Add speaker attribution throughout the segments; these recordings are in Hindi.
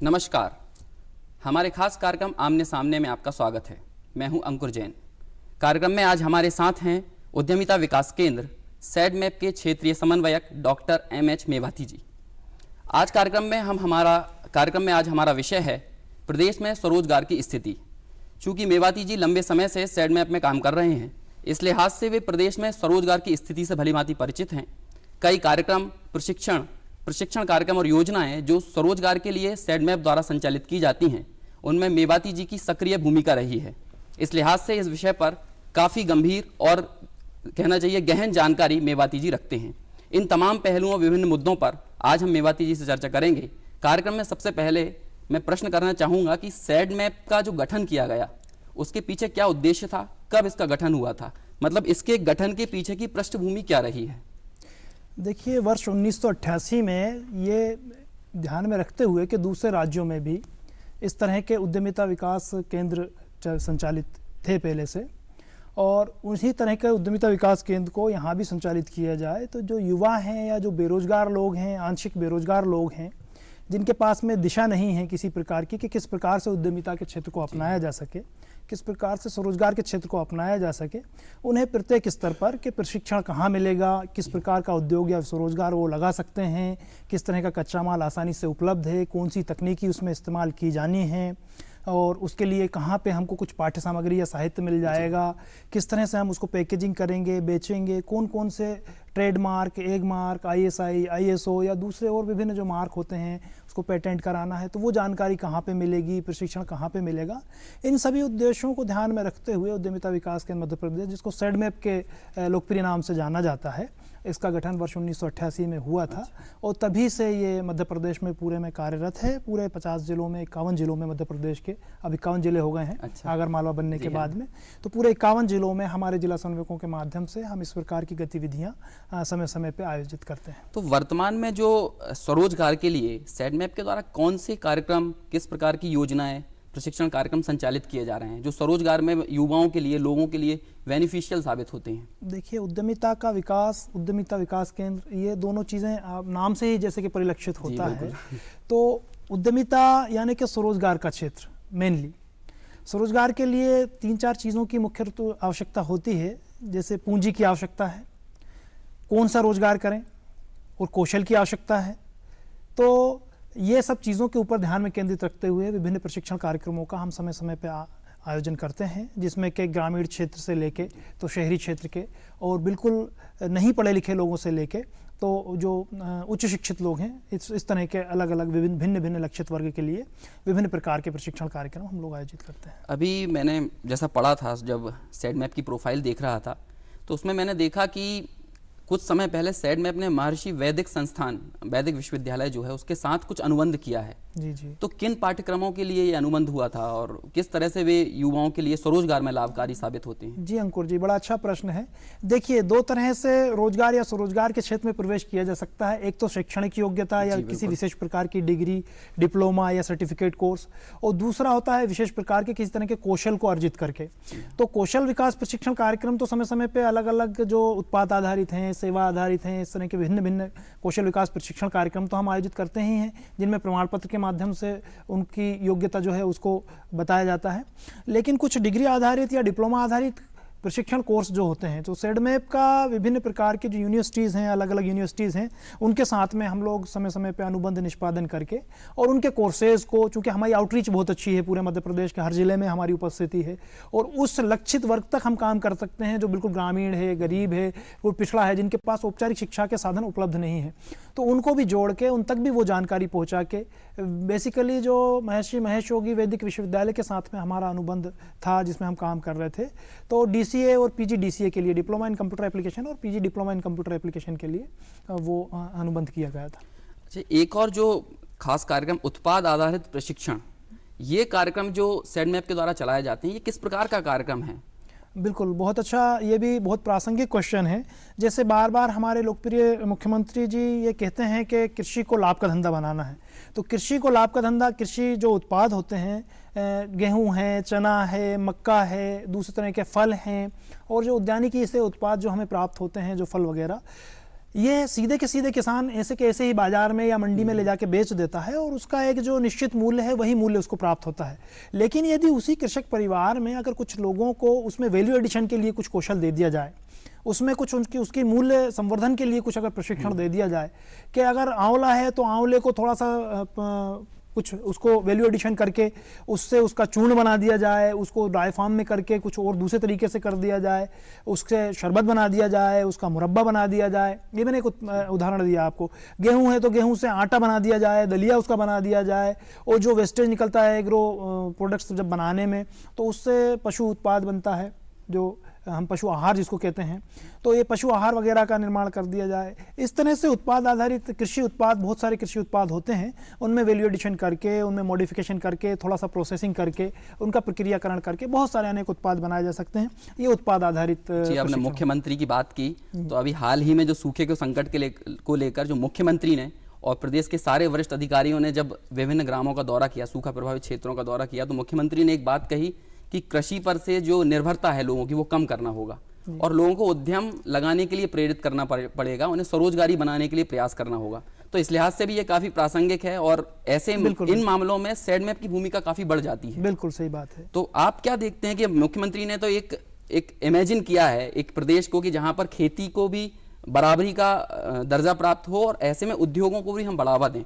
Speaker 1: नमस्कार। हमारे खास कार्यक्रम आमने सामने में आपका स्वागत है। मैं हूं अंकुर जैन। कार्यक्रम में आज हमारे साथ हैं उद्यमिता विकास केंद्र सैडमैप के क्षेत्रीय समन्वयक डॉक्टर एम.एच. मेवाती जी। आज कार्यक्रम में आज हमारा विषय है प्रदेश में स्वरोजगार की स्थिति। चूंकि मेवाती जी लंबे समय से सैडमैप में काम कर रहे हैं, इस लिहाज से वे प्रदेश में स्वरोजगार की स्थिति से भलीभांति परिचित हैं। कई कार्यक्रम, प्रशिक्षण कार्यक्रम और योजनाएं जो स्वरोजगार के लिए सैडमैप द्वारा संचालित की जाती हैं, उनमें मेवाती जी की सक्रिय भूमिका रही है। इस लिहाज से इस विषय पर काफ़ी गंभीर और कहना चाहिए गहन जानकारी मेवाती जी रखते हैं। इन तमाम पहलुओं और विभिन्न मुद्दों पर आज हम मेवाती जी से चर्चा करेंगे। कार्यक्रम में सबसे पहले मैं प्रश्न करना चाहूँगा कि सैडमैप का जो गठन किया गया, उसके पीछे क्या उद्देश्य था, कब इसका गठन हुआ था, मतलब इसके गठन के पीछे की पृष्ठभूमि क्या रही है?
Speaker 2: देखिए, वर्ष 1988 में ये ध्यान में रखते हुए कि दूसरे राज्यों में भी इस तरह के उद्यमिता विकास केंद्र संचालित थे पहले से, और उसी तरह के उद्यमिता विकास केंद्र को यहाँ भी संचालित किया जाए तो जो युवा हैं या जो बेरोजगार लोग हैं, आंशिक बेरोजगार लोग हैं, जिनके पास में दिशा नहीं है किसी प्रकार की कि किस प्रकार से उद्यमिता के क्षेत्र को अपनाया जा सके, किस प्रकार से स्वरोजगार के क्षेत्र को अपनाया जा सके, उन्हें प्रत्येक स्तर पर कि प्रशिक्षण कहाँ मिलेगा, किस प्रकार का उद्योग या स्वरोजगार वो लगा सकते हैं, किस तरह का कच्चा माल आसानी से उपलब्ध है, कौन सी तकनीकी उसमें इस्तेमाल की जानी है, और उसके लिए कहाँ पे हमको कुछ पाठ्य सामग्री या साहित्य मिल जाएगा, किस तरह से हम उसको पैकेजिंग करेंगे, बेचेंगे, कौन कौन से trademark, egg mark, ISI, ISO या दूसरे और विभिन्न जो मार्क होते हैं उसको पेटेंट कराना है, तो वो जानकारी कहाँ पे मिलेगी, प्रशिक्षण कहाँ पे मिलेगा। इन सभी उद्देश्यों को ध्यान में रखते हुए उद्यमिता विकास केंद्र मध्य प्रदेश, जिसको सैडमैप के लोकप्रिय नाम से जाना जाता है, इसका गठन वर्ष 1988 में हुआ था। और तभी से ये मध्य प्रदेश में पूरे में कार्यरत है। पूरे 50 जिलों में, 51 जिलों में मध्य प्रदेश के अब 51 जिले हो गए हैं। आगर मालवा बनने के बाद में तो पूरे 51 जिलों में हमारे जिला समन्वयकों के माध्यम से हम इस प्रकार की गतिविधियां समय समय पे आयोजित करते हैं।
Speaker 1: तो वर्तमान में जो स्वरोजगार के लिए सैडमैप के द्वारा कौन से कार्यक्रम, किस प्रकार की योजनाएं, प्रशिक्षण कार्यक्रम संचालित किए जा रहे हैं जो स्वरोजगार में युवाओं के लिए, लोगों के लिए बेनिफिशियल साबित होते हैं?
Speaker 2: देखिए, उद्यमिता का विकास, उद्यमिता विकास केंद्र, ये दोनों चीज़ें नाम से ही जैसे कि परिलक्षित होता है। तो उद्यमिता यानी कि स्वरोजगार का क्षेत्र, मेनली स्वरोजगार के लिए 3-4 चीज़ों की मुख्य आवश्यकता होती है। जैसे पूंजी की आवश्यकता है, कौन सा रोजगार करें, और कौशल की आवश्यकता है। तो ये सब चीज़ों के ऊपर ध्यान में केंद्रित रखते हुए विभिन्न प्रशिक्षण कार्यक्रमों का हम समय समय पर आयोजन करते हैं, जिसमें कि ग्रामीण क्षेत्र से लेके तो शहरी क्षेत्र के, और बिल्कुल नहीं पढ़े लिखे लोगों से लेके तो जो उच्च शिक्षित लोग हैं, इस तरह के अलग अलग भिन्न भिन्न लक्षित वर्ग के लिए विभिन्न प्रकार के प्रशिक्षण कार्यक्रम हम लोग आयोजित करते हैं।
Speaker 1: अभी मैंने जैसा पढ़ा था, जब सैडमैप की प्रोफाइल देख रहा था, तो उसमें मैंने देखा कि कुछ समय पहले सैडमैप ने महर्षि वैदिक संस्थान, वैदिक विश्वविद्यालय जो है, उसके साथ कुछ अनुबंध किया है।
Speaker 2: जी।
Speaker 1: तो किन पाठ्यक्रमों के लिए ये अनुबंध हुआ था और किस तरह से वे युवाओं के लिए स्वरोजगार में लाभकारी साबित होते हैं?
Speaker 2: जी अंकुर जी, बड़ा अच्छा प्रश्न है। देखिए, 2 तरह से रोजगार या स्वरोजगार के क्षेत्र में प्रवेश किया जा सकता है। एक तो शैक्षणिक योग्यता या किसी विशेष प्रकार की डिग्री, डिप्लोमा या सर्टिफिकेट कोर्स, और दूसरा होता है विशेष प्रकार के किसी तरह के कौशल को अर्जित करके। तो कौशल विकास प्रशिक्षण कार्यक्रम तो समय समय पर अलग अलग जो उत्पाद आधारित हैं, सेवा आधारित हैं, इस तरह के भिन्न भिन्न कौशल विकास प्रशिक्षण कार्यक्रम तो हम आयोजित करते ही हैं, जिनमें प्रमाण पत्र के माध्यम से उनकी योग्यता जो है उसको बताया जाता है। लेकिन कुछ डिग्री आधारित या डिप्लोमा आधारित प्रशिक्षण कोर्स जो होते हैं, तो सैडमैप का विभिन्न प्रकार की जो यूनिवर्सिटीज़ हैं, अलग अलग यूनिवर्सिटीज़ हैं, उनके साथ में हम लोग समय समय पे अनुबंध निष्पादन करके और उनके कोर्सेज़ को, चूँकि हमारी आउटरीच बहुत अच्छी है, पूरे मध्य प्रदेश के हर जिले में हमारी उपस्थिति है, और उस लक्षित वर्ग तक हम काम कर सकते हैं जो बिल्कुल ग्रामीण है, गरीब है, कोई पिछड़ा है, जिनके पास औपचारिक शिक्षा के साधन उपलब्ध नहीं है, तो उनको भी जोड़ के उन तक भी वो जानकारी पहुँचा के, बेसिकली जो महर्षि महेश योगी वैदिक विश्वविद्यालय के साथ में हमारा अनुबंध था जिसमें हम काम कर रहे थे, तो DCA और PGDCA के लिए, डिप्लोमा इन कंप्यूटर एप्लीकेशन, और PG diploma in computer application के लिए वो अनुबंध किया गया था।
Speaker 1: अच्छा, एक और जो खास कार्यक्रम उत्पाद आधारित प्रशिक्षण, ये कार्यक्रम जो सैडमैप के द्वारा चलाए जाते हैं, ये किस प्रकार का कार्यक्रम है?
Speaker 2: बिल्कुल, बहुत अच्छा, ये भी बहुत प्रासंगिक क्वेश्चन है। जैसे बार बार हमारे लोकप्रिय मुख्यमंत्री जी ये कहते हैं कि कृषि को लाभ का धंधा बनाना है, तो कृषि को लाभ का धंधा, कृषि जो उत्पाद होते हैं, गेहूं है, चना है, मक्का है, दूसरे तरह के फल हैं, और जो उद्यानिकी से उत्पाद जो हमें प्राप्त होते हैं, जो फल वगैरह, ये सीधे के सीधे किसान ऐसे के ऐसे ही बाजार में या मंडी में ले जाके बेच देता है और उसका एक जो निश्चित मूल्य है वही मूल्य उसको प्राप्त होता है। लेकिन यदि उसी कृषक परिवार में अगर कुछ लोगों को उसमें वैल्यू एडिशन के लिए कुछ कौशल दे दिया जाए, उसमें कुछ उसकी मूल्य संवर्धन के लिए कुछ अगर प्रशिक्षण दे दिया जाए कि अगर आंवला है तो आंवले को थोड़ा सा कुछ उसको वैल्यू एडिशन करके उससे उसका चूर्ण बना दिया जाए, उसको ड्राई फार्म में करके कुछ और दूसरे तरीके से कर दिया जाए, उससे शरबत बना दिया जाए, उसका मुरब्बा बना दिया जाए। ये मैंने एक उदाहरण दिया आपको। गेहूं है तो गेहूं से आटा बना दिया जाए, दलिया उसका बना दिया जाए, और जो वेस्टेज निकलता है एग्रो प्रोडक्ट्स जब बनाने में तो उससे पशु उत्पाद बनता है, जो हम पशु आहार जिसको कहते हैं, तो ये पशु आहार वगैरह का निर्माण कर दिया जाए। इस तरह से उत्पाद आधारित कृषि उत्पाद, बहुत सारे कृषि उत्पाद होते हैं, उनमें वैल्यू एडिशन करके, उनमें मॉडिफिकेशन करके, थोड़ा सा प्रोसेसिंग करके, उनका प्रक्रियाकरण करके बहुत सारे अनेक उत्पाद बनाए जा सकते हैं। ये उत्पाद आधारित।
Speaker 1: जी, आपने मुख्यमंत्री की बात की, तो अभी हाल ही में जो सूखे के संकट को लेकर जो मुख्यमंत्री ने और प्रदेश के सारे वरिष्ठ अधिकारियों ने जब विभिन्न ग्रामों का दौरा किया, सूखा प्रभावित क्षेत्रों का दौरा किया, तो मुख्यमंत्री ने एक बात कही कि कृषि पर से जो निर्भरता है लोगों की वो कम करना होगा और लोगों को उद्यम लगाने के लिए प्रेरित करना पड़ेगा, उन्हें स्वरोजगारी बनाने के लिए प्रयास करना होगा। तो इस लिहाज से भी ये काफी प्रासंगिक है और ऐसे इन मामलों में सेडमैप की भूमिका काफी बढ़ जाती है।
Speaker 2: बिल्कुल सही बात है।
Speaker 1: तो आप क्या देखते हैं कि मुख्यमंत्री ने तो एक इमेजिन किया है एक प्रदेश को कि जहां पर खेती को भी बराबरी का दर्जा प्राप्त हो और ऐसे में उद्योगों को भी हम बढ़ावा दें,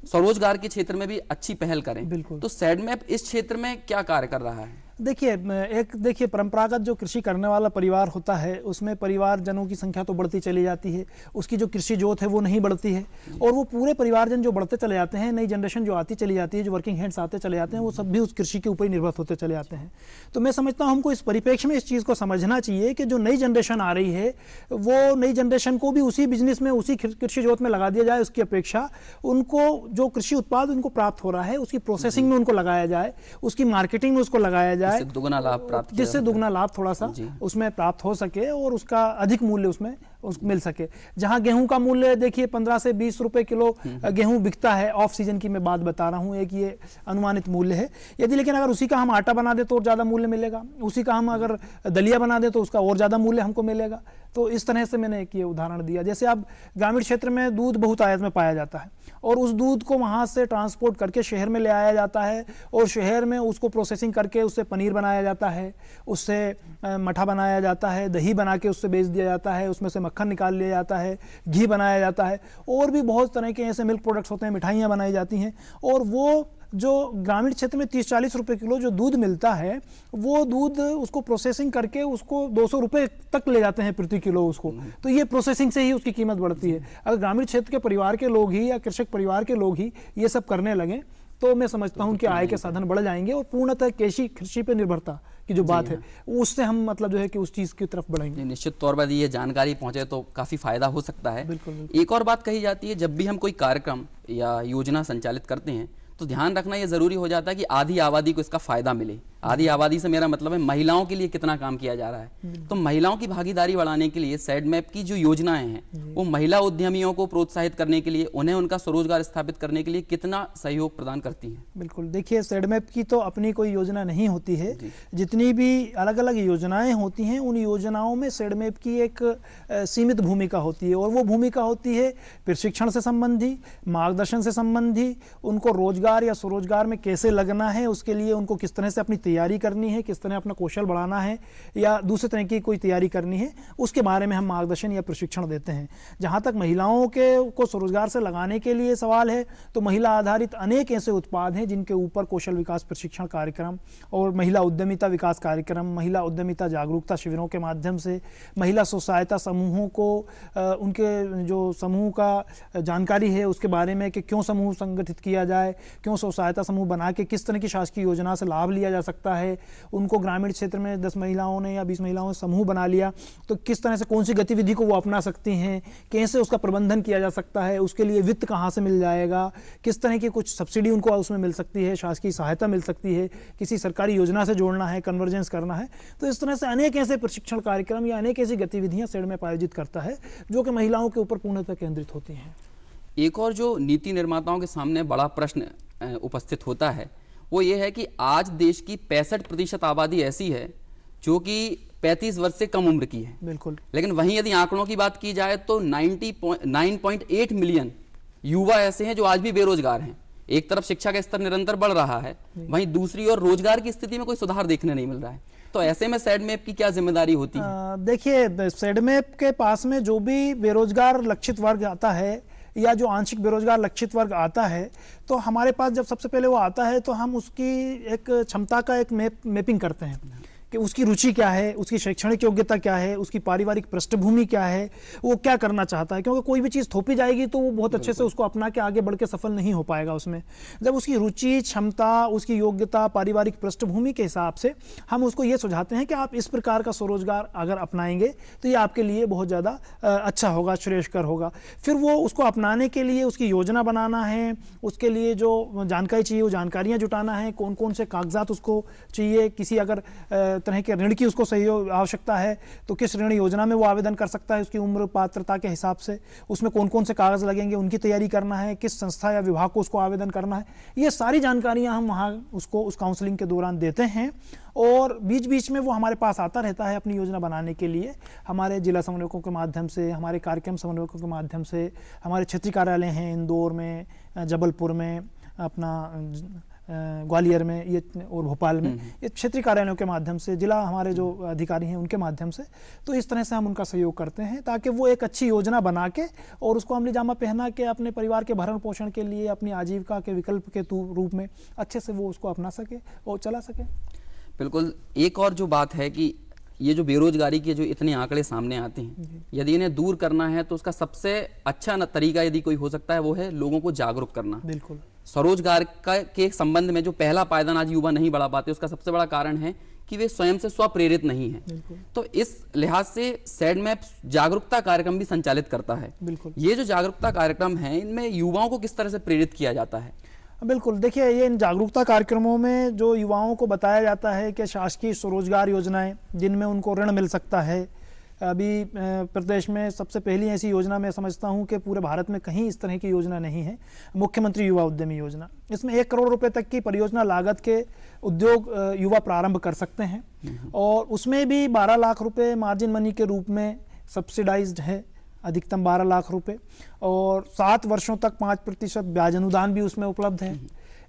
Speaker 1: स्वरोजगार के क्षेत्र में भी अच्छी पहल करें। तो सेडमैप इस क्षेत्र में क्या कार्य कर रहा है?
Speaker 2: देखिए परंपरागत जो कृषि करने वाला परिवार होता है उसमें परिवारजनों की संख्या तो बढ़ती चली जाती है, उसकी जो कृषि जोत है वो नहीं बढ़ती है, और वो पूरे परिवारजन जो बढ़ते चले जाते हैं, नई जनरेशन जो आती चली जाती है, जो वर्किंग हैंड्स आते चले जाते हैं, वो सब भी उस कृषि के ऊपर ही निर्भर होते चले जाते हैं। तो मैं समझता हूँ हमको इस परिप्रेक्ष्य में इस चीज़ को समझना चाहिए कि जो नई जनरेशन आ रही है वो नई जनरेशन को भी उसी बिजनेस में, उसी कृषि जोत में लगा दिया जाए, उसकी अपेक्षा उनको जो कृषि उत्पाद उनको प्राप्त हो रहा है उसकी प्रोसेसिंग में उनको लगाया जाए, उसकी मार्केटिंग में उसको लगाया जाए,
Speaker 1: जिससे दुगना लाभ प्राप्त
Speaker 2: थोड़ा सा उसमें प्राप्त हो सके और उसका अधिक मूल्य उसमें मिल सके। जहां गेहूं का मूल्य देखिए 15 से 20 रुपए किलो गेहूं बिकता है, ऑफ सीजन की मैं बात बता रहा हूं, एक ये अनुमानित मूल्य है। यदि लेकिन अगर उसी का हम आटा बना दे तो और ज्यादा मूल्य मिलेगा, उसी का हम अगर दलिया बना दे तो उसका और ज्यादा मूल्य हमको मिलेगा। तो इस तरह से मैंने एक ये उदाहरण दिया। जैसे अब ग्रामीण क्षेत्र में दूध बहुत आयात में पाया जाता है और उस दूध को वहां से ट्रांसपोर्ट करके शहर में ले आया जाता है और शहर में उसको प्रोसेसिंग करके उससे पनीर बनाया जाता है, उससे मठा बनाया जाता है, दही बना के उससे बेच दिया जाता है, उसमें से मक्खन निकाल लिया जाता है, घी बनाया जाता है, और भी बहुत तरह के ऐसे मिल्क प्रोडक्ट्स होते हैं, मिठाइयाँ बनाई जाती हैं। और वो जो ग्रामीण क्षेत्र में 30-40 रुपए किलो जो दूध मिलता है, वो दूध उसको प्रोसेसिंग करके उसको 200 रुपए तक ले जाते हैं प्रति किलो उसको। तो ये प्रोसेसिंग से ही उसकी कीमत बढ़ती है। अगर ग्रामीण क्षेत्र के परिवार के लोग ही या कृषक परिवार के लोग ही ये सब करने लगे तो मैं समझता हूं कि आय के साधन बढ़ जाएंगे और पूर्णतः कृषि पे निर्भरता की जो बात है उससे हम मतलब जो है कि उस चीज की तरफ बढ़ेंगे।
Speaker 1: निश्चित तौर पर ये जानकारी पहुंचे तो काफी फायदा हो सकता है।
Speaker 2: बिल्कुल।
Speaker 1: एक और बात कही जाती है, जब भी हम कोई कार्यक्रम या योजना संचालित करते हैं तो ध्यान रखना ये जरूरी हो जाता है कि आधी आबादी को इसका फायदा मिले। आधी आबादी से मेरा मतलब है महिलाओं के लिए कितना काम किया जा रहा है। तो महिलाओं की भागीदारी बढ़ाने के लिए सेडमैप की जो योजनाएं हैं वो महिला उद्यमियों को प्रोत्साहित करने के लिए, उन्हें उनका स्वरोजगार स्थापित करने के लिए कितना सहयोग प्रदान करती हैं?
Speaker 2: बिल्कुल, देखिए सेडमैप की तो अपनी कोई योजना नहीं होती है। जितनी भी अलग अलग योजनाएं होती हैं उन योजनाओं में सेडमैप की एक सीमित भूमिका होती है, और वो भूमिका होती है प्रशिक्षण से संबंधी, मार्गदर्शन से संबंधी, उनको रोजगार या स्वरोजगार में कैसे लगना है, उसके लिए उनको किस तरह से अपनी तैयारी करनी है, किस तरह अपना कौशल बढ़ाना है या दूसरे तरह की कोई तैयारी करनी है, उसके बारे में हम मार्गदर्शन या प्रशिक्षण देते हैं। जहां तक महिलाओं को स्वरोजगार से लगाने के लिए सवाल है तो महिला आधारित अनेक ऐसे उत्पाद हैं जिनके ऊपर कौशल विकास प्रशिक्षण कार्यक्रम और महिला उद्यमिता विकास कार्यक्रम, महिला उद्यमिता जागरूकता शिविरों के माध्यम से महिला स्व सहायता समूहों को उनके जो समूह का जानकारी है उसके बारे में कि क्यों समूह संगठित किया जाए, क्यों स्व सहायता समूह बना के किस तरह की शासकीय योजना से लाभ लिया जा सकता है। उनको ग्रामीण क्षेत्र में 10 महिलाओं ने या 20 महिलाओं ने समूह बना लिया तो किस तरह से कौन सी गतिविधि को वो अपना सकती हैं, कैसे उसका प्रबंधन किया जा सकता है, उसके लिए वित्त कहाँ से मिल जाएगा, किस तरह की कुछ सब्सिडी उनको उसमें मिल सकती है, शासकीय सहायता मिल सकती है, किसी सरकारी योजना से जोड़ना है, कन्वर्जेंस करना है। तो इस तरह से अनेक ऐसे प्रशिक्षण कार्यक्रम या अनेक ऐसी गतिविधियां सेडमैप आयोजित करता है जो कि महिलाओं के ऊपर पूर्णतः केंद्रित होती हैं।
Speaker 1: एक और जो नीति निर्माताओं के सामने बड़ा प्रश्न उपस्थित होता है वो ये है कि आज देश की 65% आबादी ऐसी है जो कि 35 वर्ष से कम उम्र की है।
Speaker 2: बिल्कुल।
Speaker 1: लेकिन वहीं यदि आंकड़ों की बात की जाए तो 9.8 मिलियन युवा ऐसे हैं जो आज भी बेरोजगार हैं। एक तरफ शिक्षा का स्तर निरंतर बढ़ रहा है, वहीं दूसरी ओर रोजगार की स्थिति में कोई सुधार देखने नहीं मिल रहा है। तो ऐसे में सैडमैप की क्या जिम्मेदारी होती है?
Speaker 2: देखिए, सैडमैप के पास में जो भी बेरोजगार लक्षित वर्ग आता है या जो आंशिक बेरोजगार लक्षित वर्ग आता है, तो हमारे पास जब सबसे पहले वो आता है तो हम उसकी एक क्षमता का एक मैपिंग करते हैं कि उसकी रुचि क्या है, उसकी शैक्षणिक योग्यता क्या है, उसकी पारिवारिक पृष्ठभूमि क्या है, वो क्या करना चाहता है। क्योंकि कोई भी चीज़ थोपी जाएगी तो वो बहुत अच्छे से उसको अपना के आगे बढ़ के सफल नहीं हो पाएगा उसमें। जब उसकी रुचि, क्षमता, उसकी योग्यता, पारिवारिक पृष्ठभूमि के हिसाब से हम उसको ये सुझाते हैं कि आप इस प्रकार का स्वरोजगार अगर अपनाएंगे तो ये आपके लिए बहुत ज़्यादा अच्छा होगा, श्रेयस्कर होगा। फिर वो उसको अपनाने के लिए उसकी योजना बनाना है, उसके लिए जो जानकारी चाहिए वो जानकारियाँ जुटाना है, कौन कौन से कागजात उसको चाहिए, किसी अगर तरह के ऋण की उसको सहयोग आवश्यकता है तो किस ऋण योजना में वो आवेदन कर सकता है, उसकी उम्र पात्रता के हिसाब से उसमें कौन कौन से कागज लगेंगे, उनकी तैयारी करना है, किस संस्था या विभाग को उसको आवेदन करना है। ये सारी जानकारियां हम वहाँ उसको उस काउंसलिंग के दौरान देते हैं और बीच बीच में वो हमारे पास आता रहता है अपनी योजना बनाने के लिए। हमारे जिला समन्वयकों के माध्यम से, हमारे कार्यक्रम समन्वयकों के माध्यम से, हमारे क्षेत्रीय कार्यालय हैं इंदौर में, जबलपुर में, अपना ग्वालियर में ये और भोपाल में, ये क्षेत्रीय कार्यालयों के माध्यम से, जिला हमारे जो अधिकारी हैं उनके माध्यम से, तो इस तरह से हम उनका सहयोग करते हैं ताकि वो एक अच्छी योजना बना के और उसको अमली जामा पहना के अपने परिवार के भरण पोषण के लिए, अपनी आजीविका के विकल्प के रूप में अच्छे से वो उसको अपना सके और चला सके।
Speaker 1: बिल्कुल। एक और जो बात है कि ये जो बेरोजगारी के जो इतने आंकड़े सामने आते हैं, यदि इन्हें दूर करना है तो उसका सबसे अच्छा तरीका यदि कोई हो सकता है वो है लोगों को जागरूक करना।
Speaker 2: बिल्कुल।
Speaker 1: स्वरोजगार के संबंध में जो पहला पायदान आज युवा नहीं बढ़ा पाते, उसका सबसे बड़ा कारण है कि वे स्वयं से स्वप्रेरित नहीं हैं। तो इस लिहाज से सैडमैप जागरूकता कार्यक्रम भी संचालित करता है।
Speaker 2: बिल्कुल।
Speaker 1: ये जो जागरूकता कार्यक्रम है, इनमें युवाओं को किस तरह से प्रेरित किया जाता है?
Speaker 2: बिल्कुल। देखिए, ये इन जागरूकता कार्यक्रमों में जो युवाओं को बताया जाता है कि शासकीय स्वरोजगार योजनाएं जिनमें उनको ऋण मिल सकता है, अभी प्रदेश में सबसे पहली ऐसी योजना मैं समझता हूं कि पूरे भारत में कहीं इस तरह की योजना नहीं है, मुख्यमंत्री युवा उद्यमी योजना। इसमें 1 करोड़ रुपए तक की परियोजना लागत के उद्योग युवा प्रारंभ कर सकते हैं और उसमें भी 12 लाख रुपए मार्जिन मनी के रूप में सब्सिडाइज्ड है, अधिकतम 12 लाख रुपए, और 7 वर्षों तक 5% ब्याज अनुदान भी उसमें उपलब्ध है।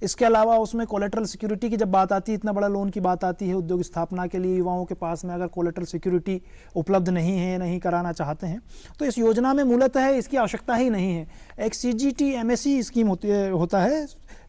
Speaker 2: इसके अलावा उसमें कोलेटरल सिक्योरिटी की जब बात आती है, इतना बड़ा लोन की बात आती है उद्योग स्थापना के लिए, युवाओं के पास में अगर कोलेटरल सिक्योरिटी उपलब्ध नहीं है, नहीं कराना चाहते हैं, तो इस योजना में मूलतः इसकी आवश्यकता ही नहीं है। एक CGT MSE स्कीम होता है,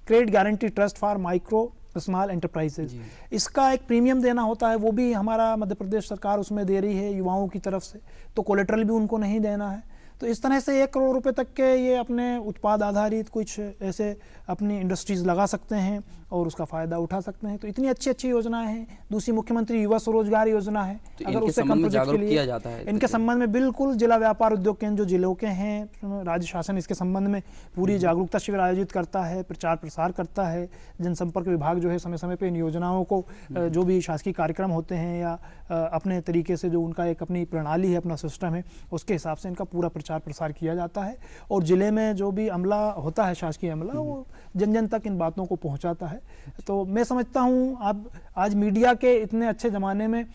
Speaker 2: credit guarantee trust for micro small enterprises. इसका एक प्रीमियम देना होता है, वो भी हमारा मध्य प्रदेश सरकार उसमें दे रही है युवाओं की तरफ से, तो कोलेटरल भी उनको नहीं देना है। तो इस तरह से 1 करोड़ रुपए तक के ये अपने उत्पाद आधारित कुछ ऐसे अपनी इंडस्ट्रीज लगा सकते हैं और उसका फायदा उठा सकते हैं। तो इतनी अच्छी अच्छी योजनाएं हैं। दूसरी मुख्यमंत्री युवा स्वरोजगार योजना है,
Speaker 1: तो
Speaker 2: अगर उससे कम प्रोजेक्ट के लिए
Speaker 1: जाता है,
Speaker 2: इनके संबंध में बिल्कुल जिला व्यापार उद्योग केंद्र जो जिलों के हैं, राज्य शासन इसके संबंध में पूरी जागरूकता शिविर आयोजित करता है, प्रचार प्रसार करता है। जनसंपर्क विभाग जो है समय समय पर इन योजनाओं को जो भी शासकीय कार्यक्रम होते हैं या अपने तरीके से जो उनका एक अपनी प्रणाली है, अपना सिस्टम है, उसके हिसाब से इनका पूरा प्रचार प्रसार किया जाता है और जिले में जो भी अमला होता है, शासकीय अमला, वो जन जन तक इन बातों को पहुंचाता है। तो मैं समझता हूं अब आज मीडिया के इतने अच्छे ज़माने में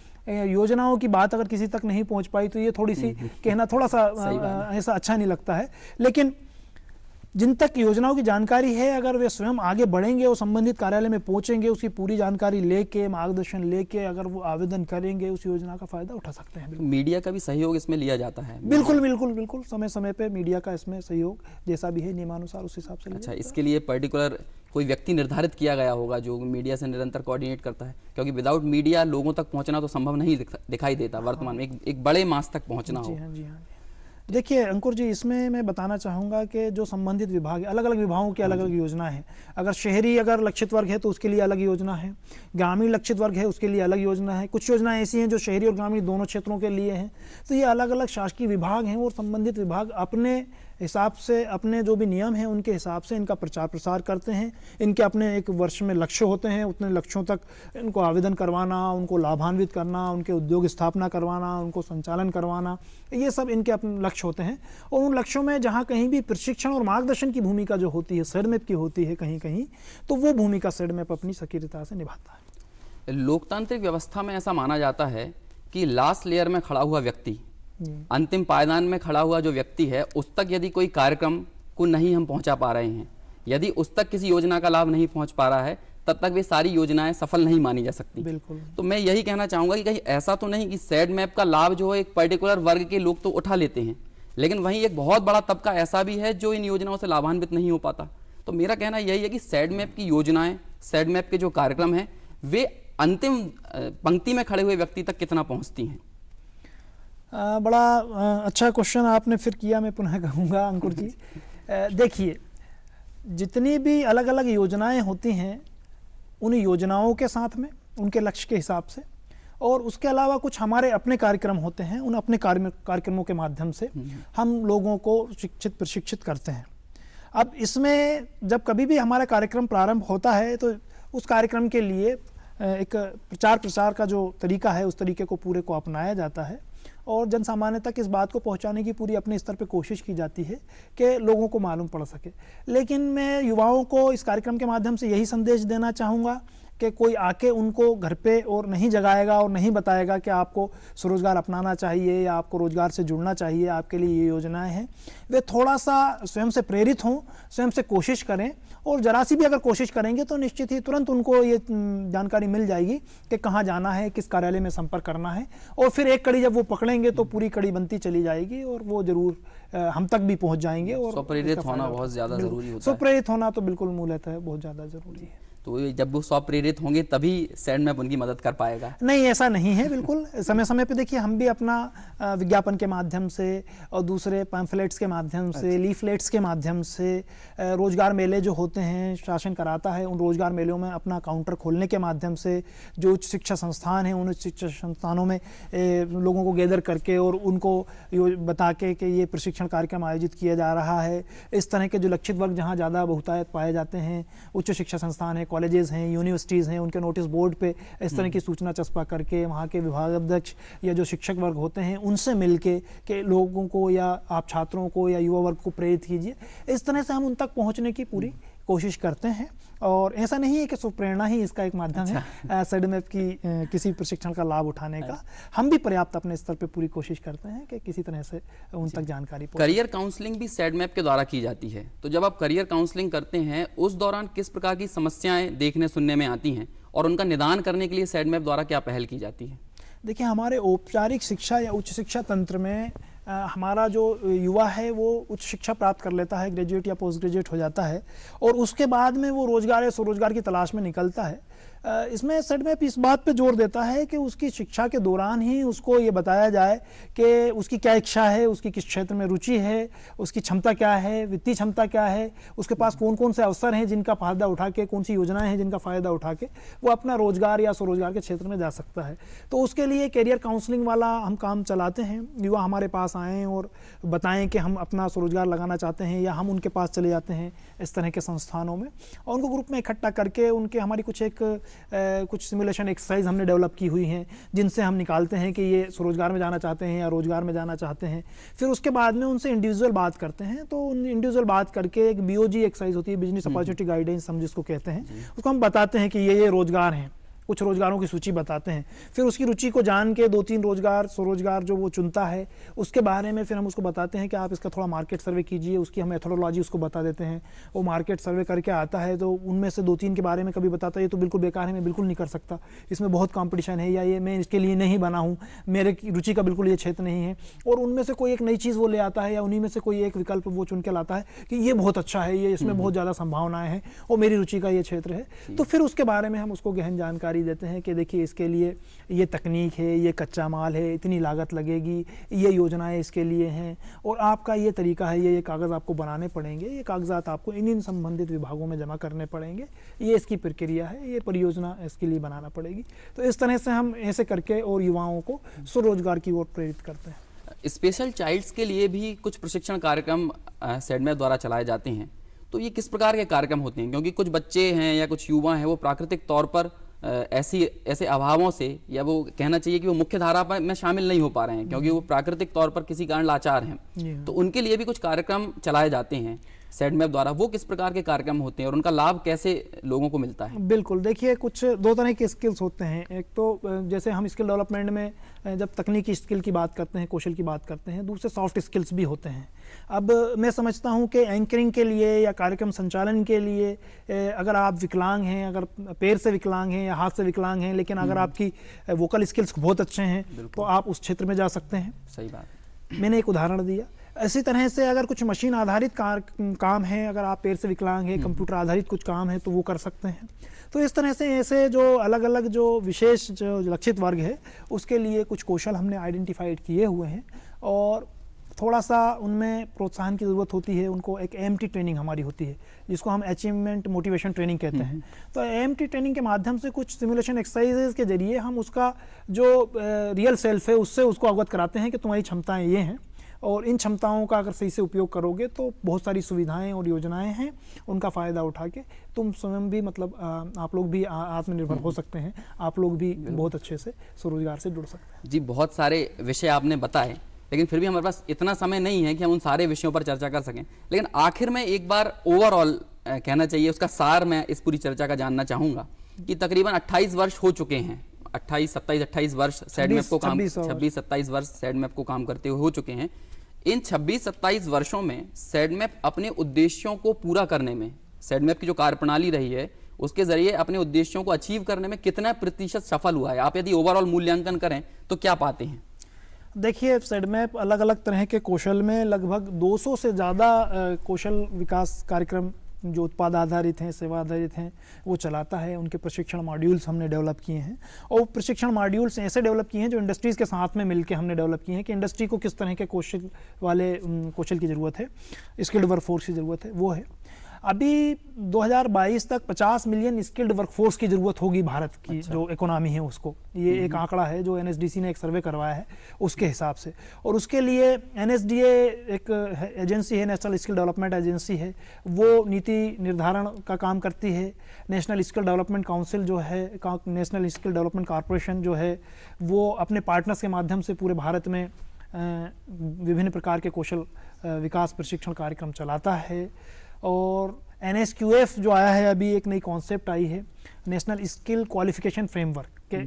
Speaker 2: योजनाओं की बात अगर किसी तक नहीं पहुंच पाई तो ये थोड़ी सी कहना थोड़ा सा ऐसा अच्छा नहीं लगता है। लेकिन जिन तक योजनाओं की जानकारी है, अगर वे स्वयं आगे बढ़ेंगे और संबंधित कार्यालय में पहुंचेंगे, उसकी पूरी जानकारी लेके, मार्गदर्शन लेके अगर वो आवेदन करेंगे, उस योजना का फायदा उठा सकते हैं।
Speaker 1: मीडिया का भी सहयोग इसमें लिया जाता है?
Speaker 2: बिल्कुल बिल्कुल बिल्कुल, समय समय पे मीडिया का इसमें सहयोग जैसा भी है नियमानुसार उस हिसाब से।
Speaker 1: अच्छा, इसके लिए पर्टिकुलर कोई व्यक्ति निर्धारित किया गया होगा जो मीडिया से निरंतर कोऑर्डिनेट करता है? क्योंकि विदाउट मीडिया लोगों तक पहुंचना तो संभव नहीं दिखाई देता वर्तमान में, एक बड़े मास तक पहुंचना हो।
Speaker 2: जी हाँ। देखिए अंकुर जी, इसमें मैं बताना चाहूँगा कि जो संबंधित विभाग, अलग अलग विभागों की अलग अलग योजना है। अगर शहरी अगर लक्षित वर्ग है तो उसके लिए अलग योजना है, ग्रामीण लक्षित वर्ग है उसके लिए अलग योजना है, कुछ योजनाएं ऐसी हैं जो शहरी और ग्रामीण दोनों क्षेत्रों के लिए हैं। तो ये अलग अलग शासकीय विभाग हैं और संबंधित विभाग अपने हिसाब से, अपने जो भी नियम हैं उनके हिसाब से इनका प्रचार प्रसार करते हैं। इनके अपने एक वर्ष में लक्ष्य होते हैं, उतने लक्ष्यों तक इनको आवेदन करवाना, उनको लाभान्वित करना, उनके उद्योग स्थापना करवाना, उनको संचालन करवाना, ये सब इनके अपने लक्ष्य होते हैं। और उन लक्ष्यों में जहाँ कहीं भी प्रशिक्षण और मार्गदर्शन की भूमिका जो होती है सैडमैप की होती है कहीं कहीं, तो वो भूमिका सैडमैप अपनी सक्रियता से निभाता है।
Speaker 1: लोकतांत्रिक व्यवस्था में ऐसा माना जाता है कि लास्ट लेयर में खड़ा हुआ व्यक्ति, अंतिम पायदान में खड़ा हुआ जो व्यक्ति है, उस तक यदि कोई कार्यक्रम को नहीं हम पहुंचा पा रहे हैं, यदि उस तक किसी योजना का लाभ नहीं पहुंच पा रहा है, तब तक वे सारी योजनाएं सफल नहीं मानी जा सकती।
Speaker 2: बिल्कुल।
Speaker 1: तो मैं यही कहना चाहूंगा कि कहीं ऐसा तो नहीं कि सैड मैप का लाभ जो है एक पर्टिकुलर वर्ग के लोग तो उठा लेते हैं, लेकिन वहीं एक बहुत बड़ा तबका ऐसा भी है जो इन योजनाओं से लाभान्वित नहीं हो पाता। तो मेरा कहना यही है कि सैड मैप की योजनाएं, सैड मैप के जो कार्यक्रम हैं, वे अंतिम पंक्ति में खड़े हुए व्यक्ति तक कितना पहुंचती हैं?
Speaker 2: बड़ा अच्छा क्वेश्चन आपने फिर किया, मैं पुनः कहूँगा अंकुर जी। देखिए, जितनी भी अलग अलग योजनाएं होती हैं, उन योजनाओं के साथ में उनके लक्ष्य के हिसाब से, और उसके अलावा कुछ हमारे अपने कार्यक्रम होते हैं, उन अपने कार्यक्रमों के माध्यम से हम लोगों को प्रशिक्षित करते हैं। अब इसमें जब कभी भी हमारा कार्यक्रम प्रारंभ होता है तो उस कार्यक्रम के लिए एक प्रचार प्रसार का जो तरीका है, उस तरीके को पूरे को अपनाया जाता है और जन सामान्य तक इस बात को पहुंचाने की पूरी अपने स्तर पे कोशिश की जाती है कि लोगों को मालूम पड़ सके। लेकिन मैं युवाओं को इस कार्यक्रम के माध्यम से यही संदेश देना चाहूँगा कि कोई आके उनको घर पे और नहीं जगाएगा और नहीं बताएगा कि आपको स्वरोजगार अपनाना चाहिए या आपको रोजगार से जुड़ना चाहिए, आपके लिए ये योजनाएं हैं। वे थोड़ा सा स्वयं से प्रेरित हों, स्वयं से कोशिश करें, और जरा सी भी अगर कोशिश करेंगे तो निश्चित ही तुरंत उनको ये जानकारी मिल जाएगी कि कहाँ जाना है, किस कार्यालय में संपर्क करना है, और फिर एक कड़ी जब वो पकड़ेंगे तो पूरी कड़ी बनती चली जाएगी और वो जरूर हम तक भी पहुँच जाएंगे। और
Speaker 1: स्वप्रेरित होना बहुत ज़्यादा ज़रूरी होता है।
Speaker 2: स्वप्रेरित होना तो बिल्कुल मूलतः है, बहुत ज़्यादा ज़रूरी है।
Speaker 1: तो जब वो स्वप्रेरित होंगे तभी सैड मैप उनकी मदद कर पाएगा। नहीं,
Speaker 2: ऐसा नहीं है बिल्कुल। समय समय पे देखिए, हम भी अपना विज्ञापन के माध्यम से और दूसरे पैम्फलेट्स के माध्यम से, लीफलेट्स के माध्यम से, रोजगार मेले जो होते हैं शासन कराता है, उन रोजगार मेलों में अपना काउंटर खोलने के माध्यम से जो उच्च शिक्षा संस्थान हैं, उन उच्च शिक्षा संस्थानों में लोगों को गैदर करके और उनको बता के कि ये प्रशिक्षण कार्यक्रम आयोजित किया जा रहा है। इस तरह के जो लक्षित वर्ग जहाँ ज़्यादा बहुतायत पाए जाते हैं, उच्च शिक्षा संस्थान है, कॉलेजेस हैं, यूनिवर्सिटीज़ हैं, उनके नोटिस बोर्ड पे इस तरह की सूचना चस्पा करके वहाँ के विभागाध्यक्ष या जो शिक्षक वर्ग होते हैं उनसे मिलके कि लोगों को या आप छात्रों को या युवा वर्ग को प्रेरित कीजिए। इस तरह से हम उन तक पहुँचने की पूरी कोशिश करते हैं। और ऐसा नहीं है कि स्वप्रेरणा ही इसका एक माध्यम है सैड मैप की किसी प्रशिक्षण का लाभ उठाने का। हम भी पर्याप्त अपने स्तर पे पूरी कोशिश करते हैं कि किसी तरह से उन तक जानकारी पहुंचे।
Speaker 1: करियर काउंसलिंग भी सैड मैप के द्वारा की जाती है, तो जब आप करियर काउंसलिंग करते हैं उस दौरान किस प्रकार की समस्याएं देखने सुनने में आती हैं और उनका निदान करने के लिए सैड मैप द्वारा क्या पहल की जाती है?
Speaker 2: देखिए, हमारे औपचारिक शिक्षा या उच्च शिक्षा तंत्र में हमारा जो युवा है वो उच्च शिक्षा प्राप्त कर लेता है, ग्रेजुएट या पोस्ट ग्रेजुएट हो जाता है, और उसके बाद में वो रोजगार या स्वरोजगार की तलाश में निकलता है। इसमें सैड मैप इस बात पे जोर देता है कि उसकी शिक्षा के दौरान ही उसको ये बताया जाए कि उसकी क्या इच्छा है, उसकी किस क्षेत्र में रुचि है, उसकी क्षमता क्या है, वित्तीय क्षमता क्या है, उसके पास कौन कौन से अवसर हैं जिनका फ़ायदा उठा के, कौन सी योजनाएं हैं जिनका फ़ायदा उठा के वो अपना रोजगार या स्वरोजगार के क्षेत्र में जा सकता है। तो उसके लिए कैरियर काउंसलिंग वाला हम काम चलाते हैं। युवा हमारे पास आएँ और बताएं कि हम अपना स्वरोजगार लगाना चाहते हैं, या हम उनके पास चले जाते हैं इस तरह के संस्थानों में और उनको ग्रुप में इकट्ठा करके उनके हमारी कुछ सिमुलेशन एक्सरसाइज हमने डेवलप की हुई हैं जिनसे हम निकालते हैं कि ये स्वरोजगार में जाना चाहते हैं या रोजगार में जाना चाहते हैं। फिर उसके बाद में उनसे इंडिविजुअल बात करते हैं। तो उन इंडिविजुअल बात करके एक BOG एक्सरसाइज होती है, बिजनेस अपॉर्चुनिटी गाइडेंस हम जिसको कहते हैं, उसको हम बताते हैं कि ये रोजगार हैं, कुछ रोजगारों की सूची बताते हैं। फिर उसकी रुचि को जान के 2-3 रोजगार स्वरोजगार जो वो चुनता है उसके बारे में फिर हम उसको बताते हैं कि आप इसका थोड़ा मार्केट सर्वे कीजिए, उसकी हम मेथोडोलॉजी उसको बता देते हैं। वो मार्केट सर्वे करके आता है तो उनमें से 2-3 के बारे में कभी बताता है ये तो बिल्कुल बेकार है, मैं बिल्कुल नहीं कर सकता, इसमें बहुत कॉम्पिटिशन है, या ये मैं इसके लिए नहीं बना हूँ, मेरे रुचि का बिल्कुल ये क्षेत्र नहीं है। और उनमें से कोई एक नई चीज़ वो ले आता है या उन्हीं में से कोई एक विकल्प वो चुन के लाता है कि ये बहुत अच्छा है, ये इसमें बहुत ज़्यादा संभावनाएं हैं और मेरी रुचि का ये क्षेत्र है। तो फिर उसके बारे में हम उसको गहन जानकारी देते हैं कि देखिए इसके लिए ये तकनीक है, ये कच्चा माल है, इतनी लागत लगेगी, ये योजनाएं इसके लिए हैं, और आपका ये तरीका है, ये कागज़ आपको बनाने पड़ेंगे, ये कागजात आपको इन संबंधित विभागों में जमा करने पड़ेंगे, ये इसकी प्रक्रिया है, ये परियोजना इसके लिए बनाना पड़ेगी। तो इस तरह से हम ऐसे करके और युवाओं को स्वरोजगार की ओर प्रेरित करते हैं।
Speaker 1: स्पेशल चाइल्ड्स के लिए भी कुछ प्रशिक्षण कार्यक्रम सैड मैप द्वारा चलाए जाते हैं, तो ये किस प्रकार के कार्यक्रम होते हैं? क्योंकि कुछ बच्चे हैं या कुछ युवा हैं वो प्राकृतिक तौर पर ऐसे अभावों से, या वो कहना चाहिए कि वो मुख्य धारा में शामिल नहीं हो पा रहे हैं क्योंकि वो प्राकृतिक तौर पर किसी कारण लाचार हैं, तो उनके लिए भी कुछ कार्यक्रम चलाए जाते हैं। सेडमेप द्वारा, वो किस प्रकार के कार्यक्रम होते हैं और उनका लाभ कैसे लोगों को मिलता है?
Speaker 2: बिल्कुल, देखिए कुछ दो तरह के स्किल्स होते हैं। एक तो जैसे हम स्किल डेवलपमेंट में जब तकनीकी स्किल की बात करते हैं, कौशल की बात करते हैं, दूसरे सॉफ्ट स्किल्स भी होते हैं। अब मैं समझता हूं कि एंकरिंग के लिए या कार्यक्रम संचालन के लिए अगर आप विकलांग हैं, अगर पैर से विकलांग हैं या हाथ से विकलांग हैं, लेकिन अगर आपकी वोकल स्किल्स बहुत अच्छे हैं तो आप उस क्षेत्र में जा सकते हैं।
Speaker 1: सही बात।
Speaker 2: मैंने एक उदाहरण दिया। इसी तरह से अगर कुछ मशीन आधारित काम है, अगर आप पैर से विकलांग है, कंप्यूटर आधारित कुछ काम है तो वो कर सकते हैं। तो इस तरह से ऐसे जो अलग अलग जो विशेष जो लक्षित वर्ग है उसके लिए कुछ कौशल हमने आइडेंटिफाइड किए हुए हैं और थोड़ा सा उनमें प्रोत्साहन की ज़रूरत होती है। उनको एक एएमटी ट्रेनिंग हमारी होती है जिसको हम अचीवमेंट मोटिवेशन ट्रेनिंग कहते हैं। तो एएमटी ट्रेनिंग के माध्यम से कुछ सिमुलेशन एक्सरसाइजेज के जरिए हम उसका जो रियल सेल्फ है उससे उसको अवगत कराते हैं कि तुम्हारी क्षमताएं ये हैं और इन क्षमताओं का अगर सही से उपयोग करोगे तो बहुत सारी सुविधाएं और योजनाएं हैं, उनका फ़ायदा उठा के तुम स्वयं भी मतलब आप लोग भी आत्मनिर्भर हो सकते हैं, आप लोग भी बहुत अच्छे से स्वरोजगार से जुड़ सकते हैं।
Speaker 1: जी, बहुत सारे विषय आपने बताए, लेकिन फिर भी हमारे पास इतना समय नहीं है कि हम उन सारे विषयों पर चर्चा कर सकें। लेकिन आखिर में एक बार ओवरऑल कहना चाहिए, उसका सार मैं इस पूरी चर्चा का जानना चाहूँगा कि तकरीबन 28 वर्ष हो चुके हैं, 28-27-28 वर्ष सेडमेप को काम 26-27 वर्ष सेडमेप को काम करते हुए हो चुके हैं। इन 26-27 वर्षों में सेडमेप अपने उद्देश्यों को पूरा करने में, सेडमेप की जो कार्यप्रणाली रही है उसके जरिए अपने उद्देश्यों को अचीव करने में कितना प्रतिशत सफल हुआ है? आप यदि ओवरऑल मूल्यांकन करें तो क्या पाते हैं?
Speaker 2: देखिए, सेडमेप अलग अलग तरह के कौशल में लगभग 200 से ज़्यादा कौशल विकास कार्यक्रम जो उत्पाद आधारित हैं, सेवा आधारित हैं, वो चलाता है। उनके प्रशिक्षण मॉड्यूल्स हमने डेवलप किए हैं और प्रशिक्षण मॉड्यूल्स ऐसे डेवलप किए हैं जो इंडस्ट्रीज़ के साथ में मिलकर हमने डेवलप किए हैं कि इंडस्ट्री को किस तरह के कौशल वाले कौशल की ज़रूरत है, स्किल्ड वर्कफोर्स की ज़रूरत है, वो है। अभी 2022 तक 50 मिलियन स्किल्ड वर्कफोर्स की ज़रूरत होगी भारत की। अच्छा। जो इकोनॉमी है उसको, ये एक आंकड़ा है जो एनएसडीसी ने एक सर्वे करवाया है उसके हिसाब से। और उसके लिए एनएसडीए एक एजेंसी है, नेशनल स्किल डेवलपमेंट एजेंसी है, वो नीति निर्धारण का काम करती है। नेशनल स्किल डेवलपमेंट काउंसिल जो है, नेशनल स्किल डेवलपमेंट कॉरपोरेशन जो है, वो अपने पार्टनर्स के माध्यम से पूरे भारत में विभिन्न प्रकार के कौशल विकास प्रशिक्षण कार्यक्रम चलाता है। और NSQF जो आया है, अभी एक नई कॉन्सेप्ट आई है, नेशनल स्किल क्वालिफिकेशन फ्रेमवर्क के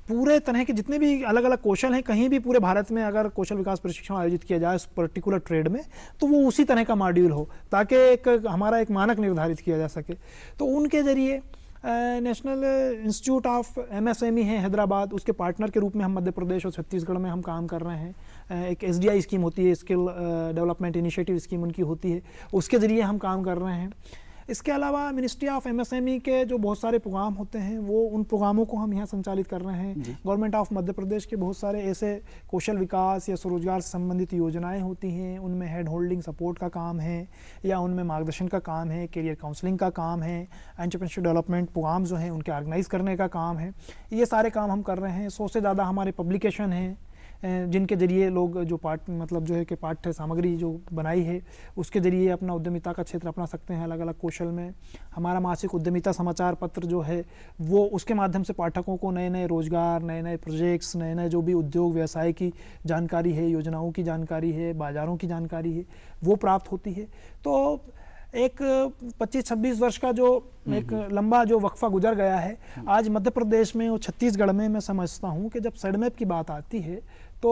Speaker 2: पूरे तरह के जितने भी अलग अलग कौशल हैं, कहीं भी पूरे भारत में अगर कौशल विकास प्रशिक्षण आयोजित किया जाए उस पर्टिकुलर ट्रेड में, तो वो उसी तरह का मॉड्यूल हो ताकि एक हमारा एक मानक निर्धारित किया जा सके। तो उनके जरिए नेशनल इंस्टीट्यूट ऑफ MSME है हैदराबाद, उसके पार्टनर के रूप में हम मध्य प्रदेश और छत्तीसगढ़ में हम काम कर रहे हैं। एक SDI स्कीम होती है, स्किल डेवलपमेंट इनिशिएटिव स्कीम उनकी होती है, उसके ज़रिए हम काम कर रहे हैं। इसके अलावा मिनिस्ट्री ऑफ MSME के जो बहुत सारे प्रोग्राम होते हैं, वो उन प्रोग्रामों को हम यहाँ संचालित कर रहे हैं। गवर्नमेंट ऑफ मध्य प्रदेश के बहुत सारे ऐसे कौशल विकास या स्वरोजगार से संबंधित योजनाएं होती हैं, उनमें हेड होल्डिंग सपोर्ट का काम है या उनमें मार्गदर्शन का काम है, करियर काउंसलिंग का काम है, एंटरप्रेन्योरशिप डेवलपमेंट प्रोग्राम जो हैं उनके ऑर्गेनाइज करने का काम है। ये सारे काम हम कर रहे हैं। 100 से ज़्यादा हमारे पब्लिकेशन हैं जिनके जरिए लोग जो मतलब जो है कि पाठ्य सामग्री जो बनाई है उसके जरिए अपना उद्यमिता का क्षेत्र अपना सकते हैं अलग अलग कौशल में। हमारा मासिक उद्यमिता समाचार पत्र जो है वो उसके माध्यम से पाठकों को नए नए रोजगार, नए नए प्रोजेक्ट्स, नए नए जो भी उद्योग व्यवसाय की जानकारी है, योजनाओं की जानकारी है, बाज़ारों की जानकारी है, वो प्राप्त होती है। तो एक 25-26 वर्ष का जो एक लंबा जो वक्फा गुजर गया है, आज मध्य प्रदेश में और छत्तीसगढ़ में मैं समझता हूँ कि जब सेडमेप की बात आती है तो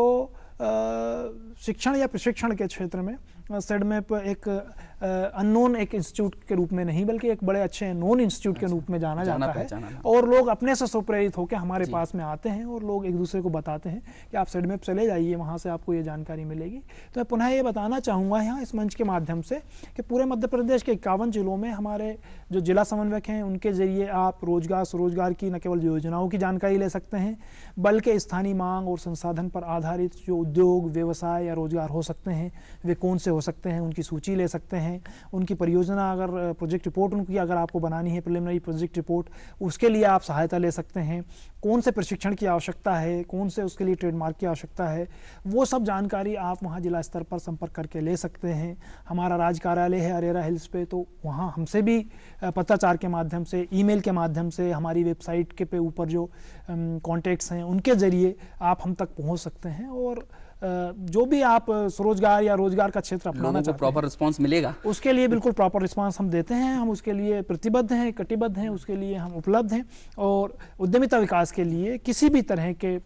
Speaker 2: शिक्षण या प्रशिक्षण के क्षेत्र में सेडमेप एक अननोन एक इंस्टीट्यूट के रूप में नहीं बल्कि एक बड़े अच्छे नोन इंस्टीट्यूट के रूप में जाना जाता है। और लोग अपने से सुप्रेरित होकर हमारे पास में आते हैं और लोग एक दूसरे को बताते हैं कि आप सेडमेप चले जाइए, वहाँ से आपको ये जानकारी मिलेगी। तो मैं पुनः ये बताना चाहूँगा यहाँ इस मंच के माध्यम से कि पूरे मध्य प्रदेश के 51 जिलों में हमारे जो जिला समन्वयक हैं उनके जरिए आप रोजगार स्वरोजगार की न केवल योजनाओं की जानकारी ले सकते हैं बल्कि स्थानीय मांग और संसाधन पर आधारित जो उद्योग व्यवसाय या रोजगार हो सकते हैं वे कौन से हो सकते हैं, उनकी सूची ले सकते हैं। उनकी परियोजना अगर प्रोजेक्ट रिपोर्ट उनकी अगर आपको बनानी है, प्रिलिमिनरी प्रोजेक्ट रिपोर्ट, उसके लिए आप सहायता ले सकते हैं। कौन से प्रशिक्षण की आवश्यकता है, कौन से उसके लिए ट्रेडमार्क की आवश्यकता है, वो सब जानकारी आप वहाँ जिला स्तर पर संपर्क करके ले सकते हैं। हमारा राज्य कार्यालय है अरेरा हिल्स पे, तो वहाँ हमसे भी पत्राचार के माध्यम से, ईमेल के माध्यम से, हमारी वेबसाइट के पे ऊपर जो कॉन्टैक्ट्स हैं उनके ज़रिए आप हम तक पहुँच सकते हैं और जो भी आप स्वरोजगार या रोजगार का क्षेत्र अपनाना
Speaker 1: लोगों को
Speaker 2: चाहते
Speaker 1: प्रॉपर
Speaker 2: हैं,
Speaker 1: रिस्पॉन्स मिलेगा।
Speaker 2: उसके लिए बिल्कुल प्रॉपर रिस्पांस हम देते हैं। हम उसके लिए प्रतिबद्ध हैं, कटिबद्ध हैं, उसके लिए हम उपलब्ध हैं। और उद्यमिता विकास के लिए किसी भी तरह के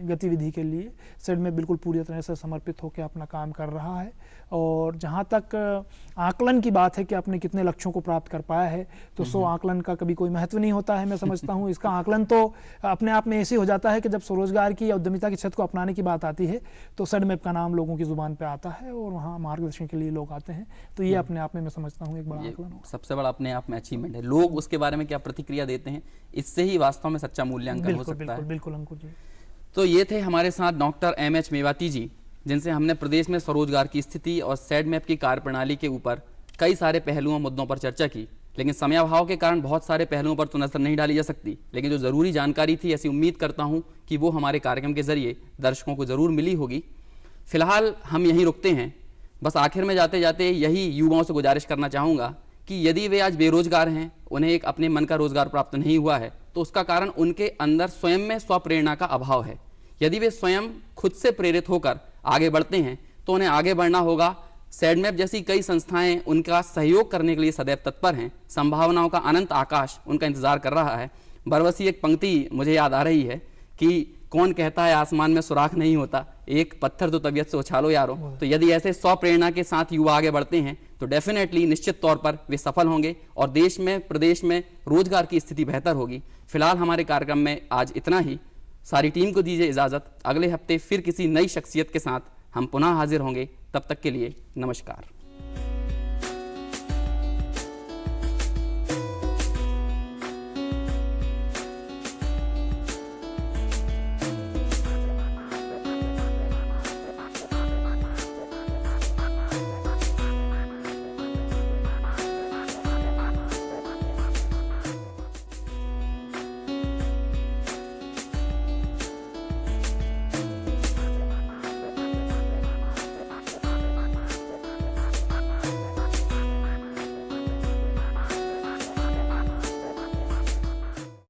Speaker 2: गतिविधि के लिए सेडमेप बिल्कुल पूरी तरह से समर्पित होकर अपना काम कर रहा है। और जहाँ तक आकलन की बात है कि आपने कितने लक्ष्यों को प्राप्त कर पाया है, तो सो आकलन का कभी कोई महत्व नहीं होता है, मैं समझता हूँ। इसका आकलन तो अपने आप में ऐसे हो जाता है कि जब स्वरोजगार की या उद्यमिता की क्षेत्र को अपनाने की बात आती है तो सेडमेप का नाम लोगों की जुबान पे आता है और वहाँ मार्गदर्शन के लिए लोग आते हैं। तो ये अपने आप में मैं समझता हूँ एक बड़ा
Speaker 1: ये
Speaker 2: आकलन हो।
Speaker 1: सबसे बड़ा अपने आप में अचीवमेंट है। लोग उसके बारे में क्या प्रतिक्रिया देते हैं, इससे ही वास्तव में सच्चा मूल्यांकन हो
Speaker 2: बिल्कुल
Speaker 1: सकता
Speaker 2: बिल्कुल
Speaker 1: है।
Speaker 2: बिल्कुल अंकुर जी।
Speaker 1: तो ये थे हमारे साथ डॉक्टर एम.एच. मेवाती जी, जिनसे हमने प्रदेश में स्वरोजगार की स्थिति और सेडमेप की कार्यप्रणाली के ऊपर कई सारे पहलुओं मुद्दों पर चर्चा की। लेकिन समयाभाव के कारण बहुत सारे पहलुओं पर तो नजर नहीं डाली जा सकती, लेकिन जो ज़रूरी जानकारी थी, ऐसी उम्मीद करता हूं कि वो हमारे कार्यक्रम के जरिए दर्शकों को ज़रूर मिली होगी। फिलहाल हम यहीं रुकते हैं। बस आखिर में जाते जाते यही युवाओं से गुजारिश करना चाहूँगा कि यदि वे आज बेरोजगार हैं, उन्हें एक अपने मन का रोजगार प्राप्त नहीं हुआ है, तो उसका कारण उनके अंदर स्वयं में स्वप्रेरणा का अभाव है। यदि वे स्वयं खुद से प्रेरित होकर आगे बढ़ते हैं तो उन्हें आगे बढ़ना होगा। सेडमेप जैसी कई संस्थाएं उनका सहयोग करने के लिए सदैव तत्पर हैं। संभावनाओं का अनंत आकाश उनका इंतजार कर रहा है। बरबसी एक पंक्ति मुझे याद आ रही है कि कौन कहता है आसमान में सुराख नहीं होता, एक पत्थर तो तबीयत से उछालो यारो। तो यदि ऐसे स्वप्रेरणा के साथ युवा आगे बढ़ते हैं तो डेफिनेटली निश्चित तौर पर वे सफल होंगे और देश में, प्रदेश में रोजगार की स्थिति बेहतर होगी। फिलहाल हमारे कार्यक्रम में आज इतना ही। सारी टीम को दीजिए इजाजत। अगले हफ्ते फिर किसी नई शख्सियत के साथ हम पुनः हाजिर होंगे। तब तक के लिए नमस्कार।